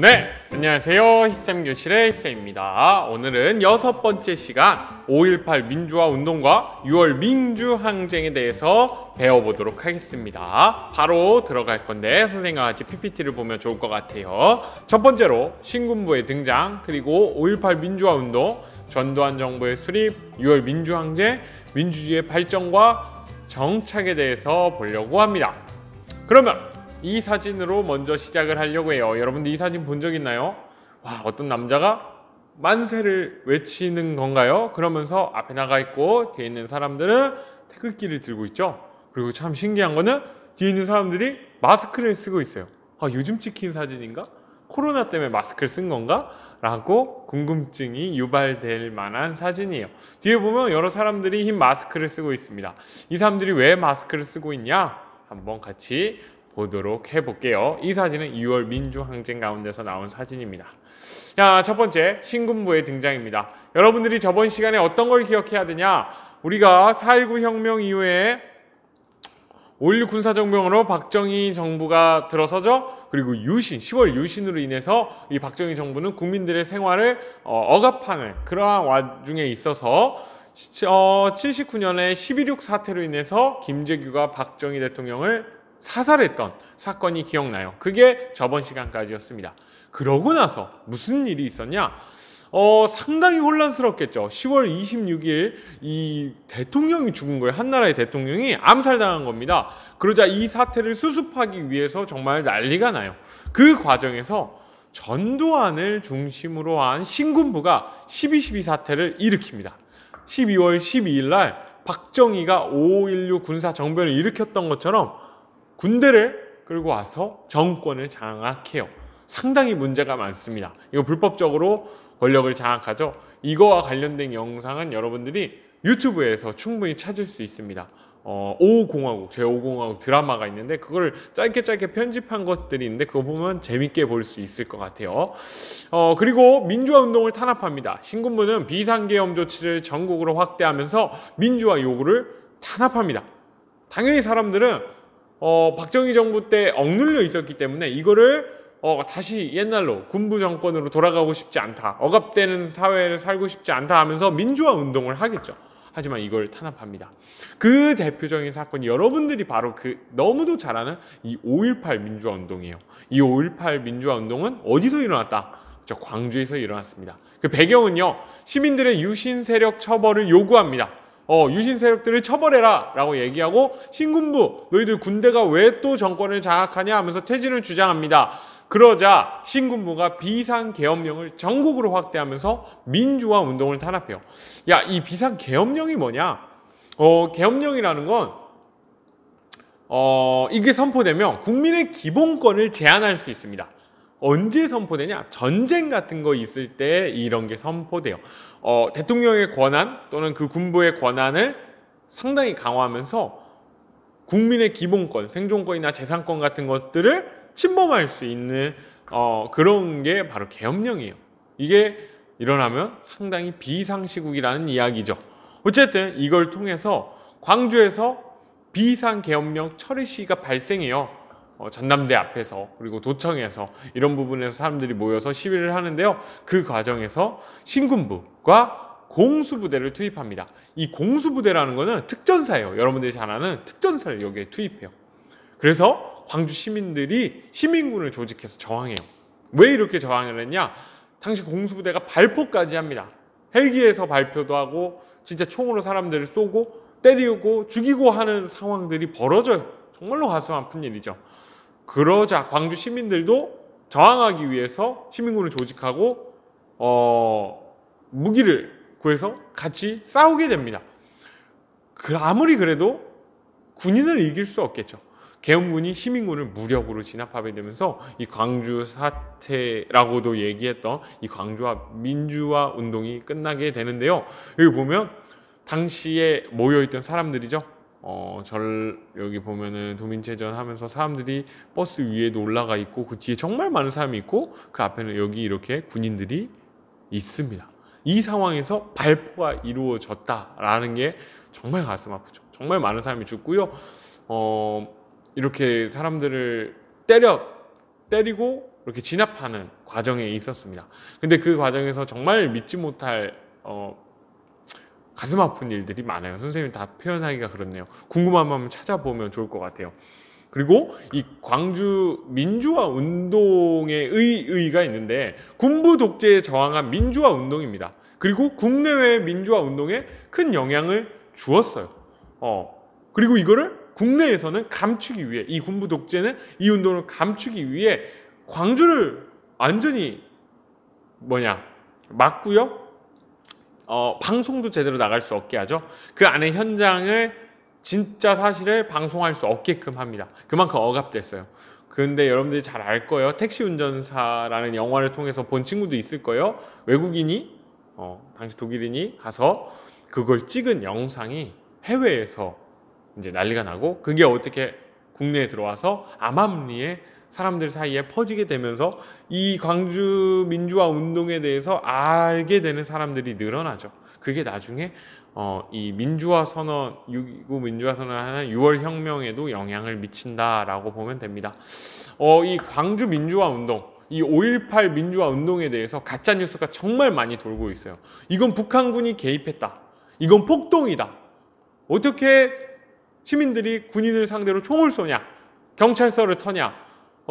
네, 안녕하세요. 히쌤교실의 히쌤입니다. 오늘은 6번째 시간 5.18 민주화 운동과 6월 민주항쟁에 대해서 배워보도록 하겠습니다. 바로 들어갈 건데 선생님과 같이 PPT를 보면 좋을 것 같아요. 첫 번째로 신군부의 등장, 그리고 5.18 민주화 운동, 전두환 정부의 수립, 6월 민주항쟁, 민주주의의 발전과 정착에 대해서 보려고 합니다. 그러면 이 사진으로 먼저 시작을 하려고 해요. 여러분들 이 사진 본 적 있나요? 와, 어떤 남자가 만세를 외치는 건가요? 그러면서 앞에 나가 있고 뒤에 있는 사람들은 태극기를 들고 있죠. 그리고 참 신기한 거는 뒤에 있는 사람들이 마스크를 쓰고 있어요. 아, 요즘 찍힌 사진인가? 코로나 때문에 마스크를 쓴 건가? 라고 궁금증이 유발될 만한 사진이에요. 뒤에 보면 여러 사람들이 흰 마스크를 쓰고 있습니다. 이 사람들이 왜 마스크를 쓰고 있냐? 한번 같이 보도록 해볼게요. 이 사진은 6월 민주항쟁 가운데서 나온 사진입니다. 자, 첫 번째 신군부의 등장입니다. 여러분들이 저번 시간에 어떤 걸 기억해야 되냐? 우리가 4.19 혁명 이후에 5.16 군사정병으로 박정희 정부가 들어서죠. 그리고 유신, 10월 유신으로 인해서 이 박정희 정부는 국민들의 생활을 억압하는 그러한 와중에 있어서 79년에 11.6 사태로 인해서 김재규가 박정희 대통령을 사살했던 사건이 기억나요. 그게 저번 시간까지였습니다. 그러고 나서 무슨 일이 있었냐? 상당히 혼란스럽겠죠. 10월 26일 이 대통령이 죽은 거예요. 한나라의 대통령이 암살당한 겁니다. 그러자 이 사태를 수습하기 위해서 정말 난리가 나요. 그 과정에서 전두환을 중심으로 한 신군부가 12.12 사태를 일으킵니다. 12월 12일 날 박정희가 5.16 군사정변을 일으켰던 것처럼 군대를 끌고 와서 정권을 장악해요. 상당히 문제가 많습니다. 이거 불법적으로 권력을 장악하죠. 이거와 관련된 영상은 여러분들이 유튜브에서 충분히 찾을 수 있습니다. 제5공화국 드라마가 있는데 그걸 짧게 편집한 것들이 있는데 그거 보면 재밌게 볼 수 있을 것 같아요. 그리고 민주화 운동을 탄압합니다. 신군부는 비상계엄 조치를 전국으로 확대하면서 민주화 요구를 탄압합니다. 당연히 사람들은 박정희 정부 때 억눌려 있었기 때문에 이거를 다시 옛날로 군부 정권으로 돌아가고 싶지 않다, 억압되는 사회를 살고 싶지 않다 하면서 민주화 운동을 하겠죠. 하지만 이걸 탄압합니다. 그 대표적인 사건이 여러분들이 바로 너무도 잘 아는 이 5.18 민주화 운동이에요. 이 5.18 민주화 운동은 어디서 일어났다? 광주에서 일어났습니다. 그 배경은요, 시민들의 유신 세력 처벌을 요구합니다. 유신 세력들을 처벌해라 라고 얘기하고, 신군부 너희들 군대가 왜 또 정권을 장악하냐 하면서 퇴진을 주장합니다. 그러자 신군부가 비상계엄령을 전국으로 확대하면서 민주화 운동을 탄압해요. 야, 이 비상계엄령이 뭐냐? 계엄령이라는 건 이게 선포되면 국민의 기본권을 제한할 수 있습니다. 언제 선포되냐? 전쟁 같은 거 있을 때 이런 게 선포돼요. 대통령의 권한 또는 그 군부의 권한을 상당히 강화하면서 국민의 기본권, 생존권이나 재산권 같은 것들을 침범할 수 있는 그런 게 바로 계엄령이에요. 이게 일어나면 상당히 비상시국이라는 이야기죠. 어쨌든 이걸 통해서 광주에서 비상계엄령 철회 시위가 발생해요. 전남대 앞에서, 그리고 도청에서, 이런 부분에서 사람들이 모여서 시위를 하는데요. 그 과정에서 신군부가 공수부대를 투입합니다. 이 공수부대라는 거는 특전사예요. 여러분들이 잘 아는 특전사를 여기에 투입해요. 그래서 광주 시민들이 시민군을 조직해서 저항해요. 왜 이렇게 저항을 했냐? 당시 공수부대가 발포까지 합니다. 헬기에서 발표도 하고 진짜 총으로 사람들을 쏘고 때리고 죽이고 하는 상황들이 벌어져요. 정말로 가슴 아픈 일이죠. 그러자 광주 시민들도 저항하기 위해서 시민군을 조직하고 무기를 구해서 같이 싸우게 됩니다. 아무리 그래도 군인을 이길 수 없겠죠. 계엄군이 시민군을 무력으로 진압하게 되면서 이 광주 사태라고도 얘기했던 이 광주와 민주화 운동이 끝나게 되는데요. 여기 보면 당시에 모여있던 사람들이죠. 여기 보면은 도민체전 하면서 사람들이 버스 위에도 올라가 있고, 그 뒤에 정말 많은 사람이 있고, 그 앞에는 여기 이렇게 군인들이 있습니다. 이 상황에서 발포가 이루어졌다라는 게 정말 가슴 아프죠. 정말 많은 사람이 죽고요. 이렇게 사람들을 때리고 이렇게 진압하는 과정에 있었습니다. 근데 그 과정에서 정말 믿지 못할 가슴 아픈 일들이 많아요. 선생님이 다 표현하기가 그렇네요. 궁금하면 한번 찾아보면 좋을 것 같아요. 그리고 이 광주 민주화 운동의 의의가 있는데 군부 독재에 저항한 민주화 운동입니다. 그리고 국내외 민주화 운동에 큰 영향을 주었어요. 그리고 이거를 국내에서는 감추기 위해, 이 군부 독재는 이 운동을 감추기 위해 광주를 완전히 막고요. 방송도 제대로 나갈 수 없게 하죠. 그 안에 현장을 진짜 사실을 방송할 수 없게끔 합니다. 그만큼 억압됐어요. 근데 여러분들이 잘 알 거예요. 택시 운전사라는 영화를 통해서 본 친구도 있을 거예요. 외국인이 당시 독일인이 가서 그걸 찍은 영상이 해외에서 이제 난리가 나고, 그게 어떻게 국내에 들어와서 암암리에 사람들 사이에 퍼지게 되면서 이 광주 민주화 운동에 대해서 알게 되는 사람들이 늘어나죠. 그게 나중에 이 민주화 선언, 6.29 민주화 선언을 하는 6월 혁명에도 영향을 미친다라고 보면 됩니다. 이 광주 민주화 운동, 이 5.18 민주화 운동에 대해서 가짜 뉴스가 정말 많이 돌고 있어요. 이건 북한군이 개입했다. 이건 폭동이다. 어떻게 시민들이 군인을 상대로 총을 쏘냐? 경찰서를 터냐?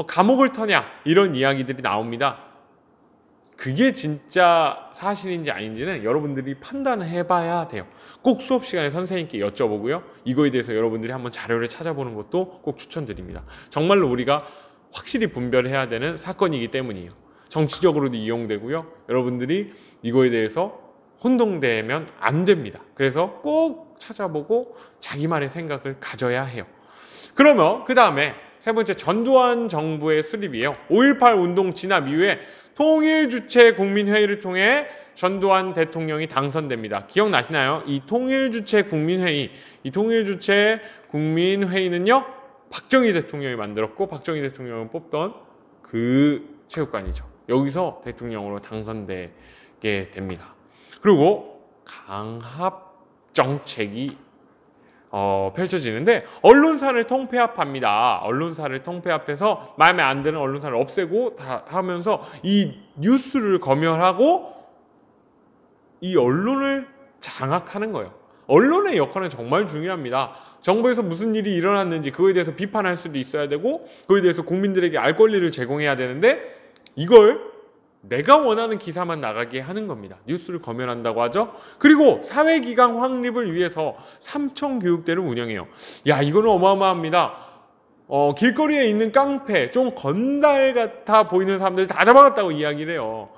감옥을 터냐? 이런 이야기들이 나옵니다. 그게 진짜 사실인지 아닌지는 여러분들이 판단을 해봐야 돼요. 꼭 수업 시간에 선생님께 여쭤보고요. 이거에 대해서 여러분들이 한번 자료를 찾아보는 것도 꼭 추천드립니다. 정말로 우리가 확실히 분별해야 되는 사건이기 때문이에요. 정치적으로도 이용되고요. 여러분들이 이거에 대해서 혼동되면 안 됩니다. 그래서 꼭 찾아보고 자기만의 생각을 가져야 해요. 그러면 그 다음에 세 번째, 전두환 정부의 수립이에요. 5.18 운동 진압 이후에 통일주체 국민회의를 통해 전두환 대통령이 당선됩니다. 기억나시나요? 이 통일주체 국민회의, 이 통일주체 국민회의는요, 박정희 대통령이 만들었고 박정희 대통령을 뽑던 그 체육관이죠. 여기서 대통령으로 당선되게 됩니다. 그리고 강압 정책이 펼쳐지는데, 언론사를 통폐합합니다. 언론사를 통폐합해서 마음에 안 드는 언론사를 없애고 다 하면서 이 뉴스를 검열하고 이 언론을 장악하는 거예요. 언론의 역할은 정말 중요합니다. 정부에서 무슨 일이 일어났는지 그거에 대해서 비판할 수도 있어야 되고, 그거에 대해서 국민들에게 알 권리를 제공해야 되는데, 이걸 내가 원하는 기사만 나가게 하는 겁니다. 뉴스를 검열한다고 하죠. 그리고 사회기강 확립을 위해서 삼청교육대를 운영해요. 야, 이거는 어마어마합니다. 길거리에 있는 깡패, 좀 건달 같아 보이는 사람들 다 잡아갔다고 이야기를 해요.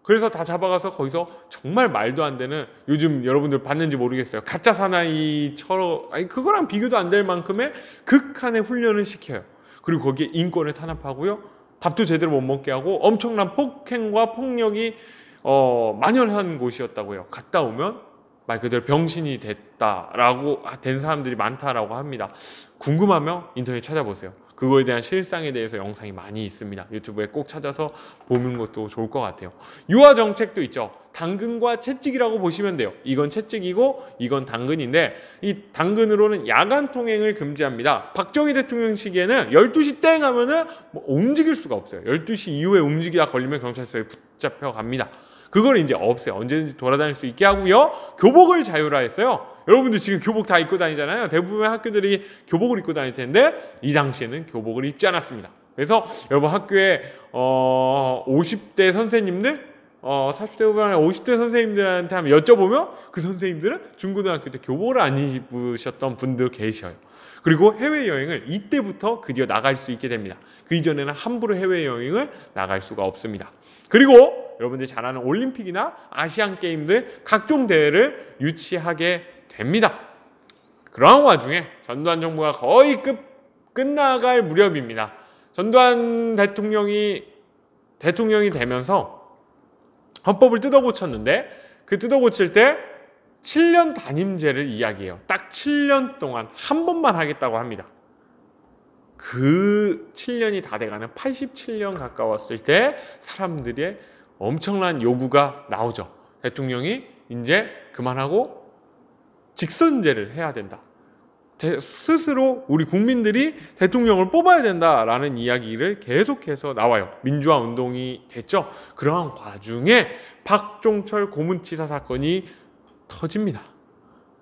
그래서 다 잡아가서 거기서 정말 말도 안 되는, 요즘 여러분들 봤는지 모르겠어요. 가짜 사나이처럼, 그거랑 비교도 안 될 만큼의 극한의 훈련을 시켜요. 그리고 거기에 인권을 탄압하고요. 밥도 제대로 못 먹게 하고 엄청난 폭행과 폭력이 만연한 곳이었다고요. 갔다 오면 말 그대로 병신이 됐다라고 된 사람들이 많다라고 합니다. 궁금하면 인터넷 찾아보세요. 그거에 대한 실상에 대해서 영상이 많이 있습니다. 유튜브에 꼭 찾아서 보는 것도 좋을 것 같아요. 유아 정책도 있죠. 당근과 채찍이라고 보시면 돼요. 이건 채찍이고 이건 당근인데, 이 당근으로는 야간 통행을 금지합니다. 박정희 대통령 시기에는 12시 땡 하면은 움직일 수가 없어요. 12시 이후에 움직이다 걸리면 경찰서에 붙잡혀 갑니다. 그걸 이제 없애요. 언제든지 돌아다닐 수 있게 하고요. 교복을 자율화했어요. 여러분들 지금 교복 다 입고 다니잖아요. 대부분의 학교들이 교복을 입고 다닐 텐데 이 당시에는 교복을 입지 않았습니다. 그래서 여러분 학교에 50대 선생님들, 40대 후반에 50대 선생님들한테 한번 여쭤보면 그 선생님들은 중고등학교 때 교복을 안 입으셨던 분들 계셔요. 그리고 해외여행을 이때부터 드디어 나갈 수 있게 됩니다. 그 이전에는 함부로 해외여행을 나갈 수가 없습니다. 그리고 여러분들이 잘 아는 올림픽이나 아시안게임들 각종 대회를 유치하게 됩니다. 그러한 와중에 전두환 정부가 거의 끝나갈 무렵입니다. 전두환 대통령이 되면서 헌법을 뜯어고쳤는데, 그 뜯어고칠 때 7년 단임제를 이야기해요. 딱 7년 동안 한 번만 하겠다고 합니다. 그 7년이 다 돼가는 87년 가까웠을 때 사람들의 엄청난 요구가 나오죠. 대통령이 이제 그만하고 직선제를 해야 된다. 스스로 우리 국민들이 대통령을 뽑아야 된다라는 이야기를 계속해서 나와요. 민주화 운동이 됐죠. 그러한 와중에 박종철 고문치사 사건이 터집니다.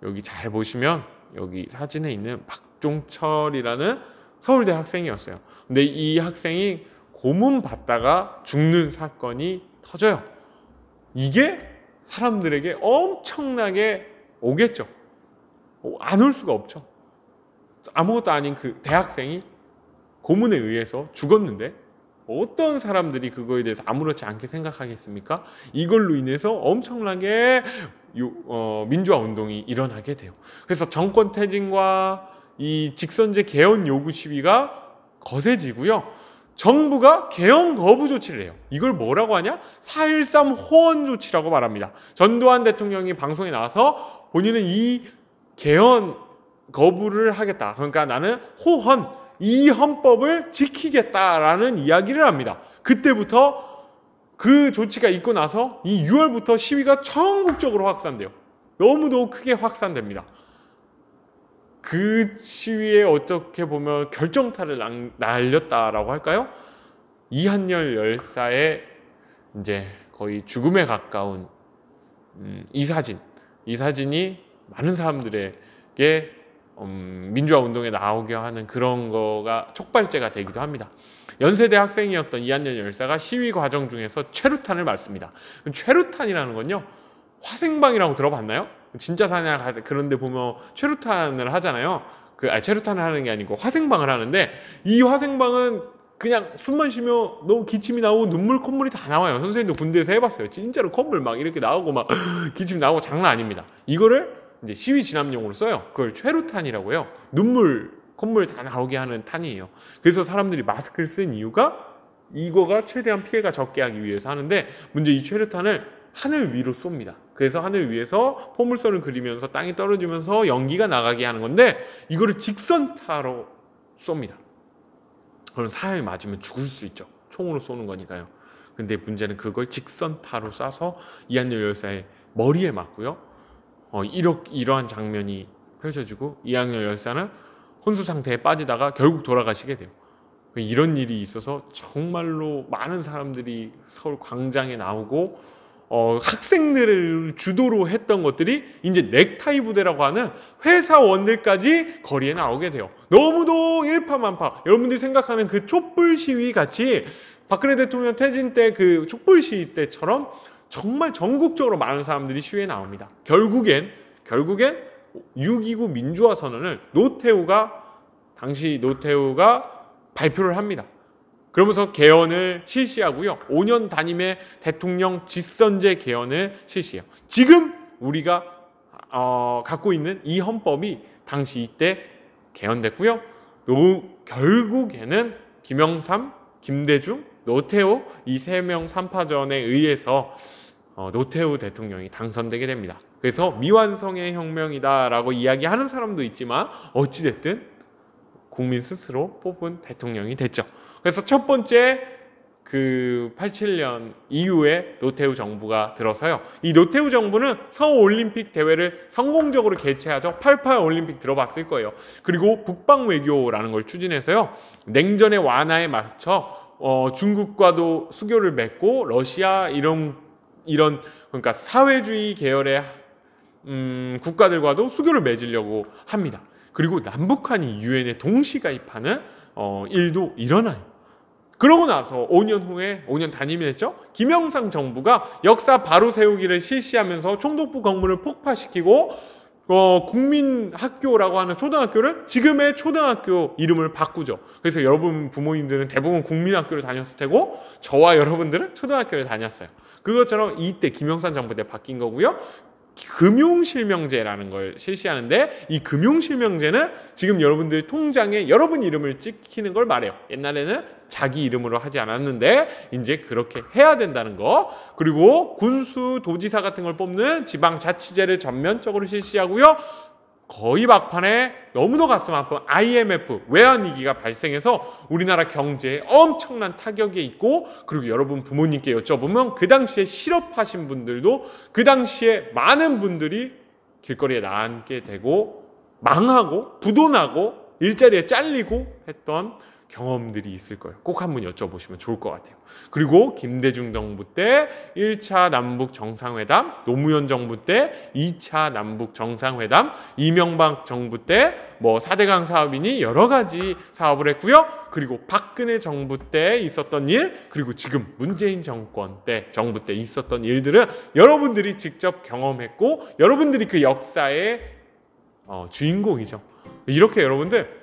여기 잘 보시면 여기 사진에 있는 박종철이라는 서울대 학생이었어요. 근데 이 학생이 고문 받다가 죽는 사건이 터져요. 이게 사람들에게 엄청나게 오겠죠. 안 올 수가 없죠. 아무것도 아닌 그 대학생이 고문에 의해서 죽었는데 어떤 사람들이 그거에 대해서 아무렇지 않게 생각하겠습니까? 이걸로 인해서 엄청나게 민주화 운동이 일어나게 돼요. 그래서 정권 퇴진과 이 직선제 개헌 요구 시위가 거세지고요. 정부가 개헌 거부 조치를 해요. 이걸 뭐라고 하냐? 4.13 호헌 조치라고 말합니다. 전두환 대통령이 방송에 나와서 본인은 이 개헌 거부를 하겠다. 그러니까 나는 호헌, 이 헌법을 지키겠다라는 이야기를 합니다. 그때부터 그 조치가 있고 나서 이 6월부터 시위가 전국적으로 확산돼요. 너무도 크게 확산됩니다. 그 시위에 어떻게 보면 결정타를 날렸다라고 할까요? 이한열 열사의 이제 거의 죽음에 가까운 이 사진이 많은 사람들에게 민주화 운동에 나오게 하는 그런 거가 촉발제가 되기도 합니다. 연세대 학생이었던 이한열 열사가 시위 과정 중에서 최루탄을 맞습니다. 최루탄이라는 건요, 화생방이라고 들어봤나요? 진짜 사냐 그런데 보면 최루탄을 하잖아요. 최루탄을 하는 게 아니고 화생방을 하는데, 이 화생방은 그냥 숨만 쉬면 너무 기침이 나오고 눈물 콧물이 다 나와요. 선생님도 군대에서 해봤어요. 진짜로 콧물 막 이렇게 나오고 막 기침 나오고 장난 아닙니다. 이거를 이제 시위 진압용으로 써요. 그걸 최루탄이라고 해요. 눈물, 콧물 다 나오게 하는 탄이에요. 그래서 사람들이 마스크를 쓴 이유가 이거가 최대한 피해가 적게 하기 위해서 하는데, 문제 이 최루탄을 하늘 위로 쏩니다. 그래서 하늘 위에서 포물선을 그리면서 땅이 떨어지면서 연기가 나가게 하는 건데, 이거를 직선타로 쏩니다. 그럼 사람이 맞으면 죽을 수 있죠. 총으로 쏘는 거니까요. 근데 문제는 그걸 직선타로 쏴서 이한열 열사의 머리에 맞고요. 이러한 장면이 펼쳐지고 이한열 열사는 혼수 상태에 빠지다가 결국 돌아가시게 돼요. 이런 일이 있어서 정말로 많은 사람들이 서울 광장에 나오고, 학생들을 주도로 했던 것들이 이제 넥타이 부대라고 하는 회사원들까지 거리에 나오게 돼요. 너무도 일파만파. 여러분들이 생각하는 그 촛불 시위 같이 박근혜 대통령 퇴진 때 그 촛불 시위 때처럼 정말 전국적으로 많은 사람들이 시위에 나옵니다. 결국엔 6.29 민주화 선언을 당시 노태우가 발표를 합니다. 그러면서 개헌을 실시하고요. 5년 단임의 대통령 직선제 개헌을 실시해요. 지금 우리가 갖고 있는 이 헌법이 당시 이때 개헌됐고요. 결국에는 김영삼, 김대중, 노태우 이 3명 3파전에 의해서 노태우 대통령이 당선되게 됩니다. 그래서 미완성의 혁명이다라고 이야기하는 사람도 있지만 어찌됐든 국민 스스로 뽑은 대통령이 됐죠. 그래서 첫 번째 87년 이후에 노태우 정부가 들어서요. 이 노태우 정부는 서울올림픽 대회를 성공적으로 개최하죠. 88 올림픽 들어봤을 거예요. 그리고 북방 외교라는 걸 추진해서요. 냉전의 완화에 맞춰 중국과도 수교를 맺고 러시아 이런 그러니까 사회주의 계열의 국가들과도 수교를 맺으려고 합니다. 그리고 남북한이 유엔에 동시 가입하는 일도 일어나요. 그러고 나서 5년 후에 5년 단임이 됐죠. 김영삼 정부가 역사 바로 세우기를 실시하면서 총독부 건물을 폭파시키고 국민학교라고 하는 초등학교를 지금의 초등학교 이름을 바꾸죠. 그래서 여러분 부모님들은 대부분 국민학교를 다녔을 테고 저와 여러분들은 초등학교를 다녔어요. 그것처럼 이때 김영삼 정부 때 바뀐 거고요. 금융실명제라는 걸 실시하는데, 이 금융실명제는 지금 여러분들 통장에 여러분 이름을 찍히는 걸 말해요. 옛날에는 자기 이름으로 하지 않았는데 이제 그렇게 해야 된다는 거. 그리고 군수, 도지사 같은 걸 뽑는 지방자치제를 전면적으로 실시하고요. 거의 막판에 너무도 가슴 아픈 IMF 외환위기가 발생해서 우리나라 경제에 엄청난 타격이 있고, 그리고 여러분 부모님께 여쭤보면 그 당시에 실업하신 분들도 그 당시에 많은 분들이 길거리에 나앉게 되고 망하고 부도나고 일자리에 잘리고 했던 경험들이 있을 거예요. 꼭 한번 여쭤보시면 좋을 것 같아요. 그리고 김대중 정부 때 1차 남북 정상회담, 노무현 정부 때 2차 남북 정상회담, 이명박 정부 때 뭐 4대강 사업이니 여러 가지 사업을 했고요. 그리고 박근혜 정부 때 있었던 일, 그리고 지금 문재인 정권 때 정부 때 있었던 일들은 여러분들이 직접 경험했고 여러분들이 그 역사의 주인공이죠. 이렇게 여러분들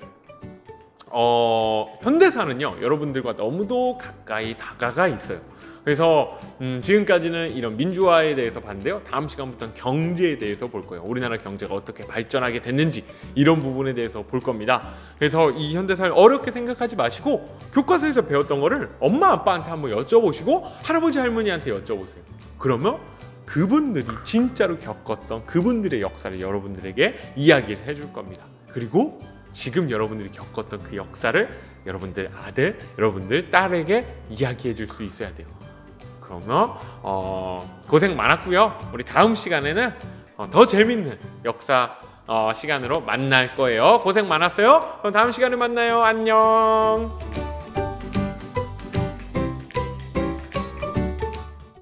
현대사는요 여러분들과 너무도 가까이 다가가 있어요. 그래서 지금까지는 이런 민주화에 대해서 봤는데요, 다음 시간부터는 경제에 대해서 볼 거예요. 우리나라 경제가 어떻게 발전하게 됐는지 이런 부분에 대해서 볼 겁니다. 그래서 이 현대사를 어렵게 생각하지 마시고 교과서에서 배웠던 거를 엄마 아빠한테 한번 여쭤보시고 할아버지 할머니한테 여쭤보세요. 그러면 그분들이 진짜로 겪었던 그분들의 역사를 여러분들에게 이야기를 해줄 겁니다. 그리고 지금 여러분들이 겪었던 그 역사를 여러분들 아들, 여러분들 딸에게 이야기해 줄 수 있어야 돼요. 그러면 고생 많았고요. 우리 다음 시간에는 더 재밌는 역사 시간으로 만날 거예요. 고생 많았어요. 그럼 다음 시간에 만나요. 안녕.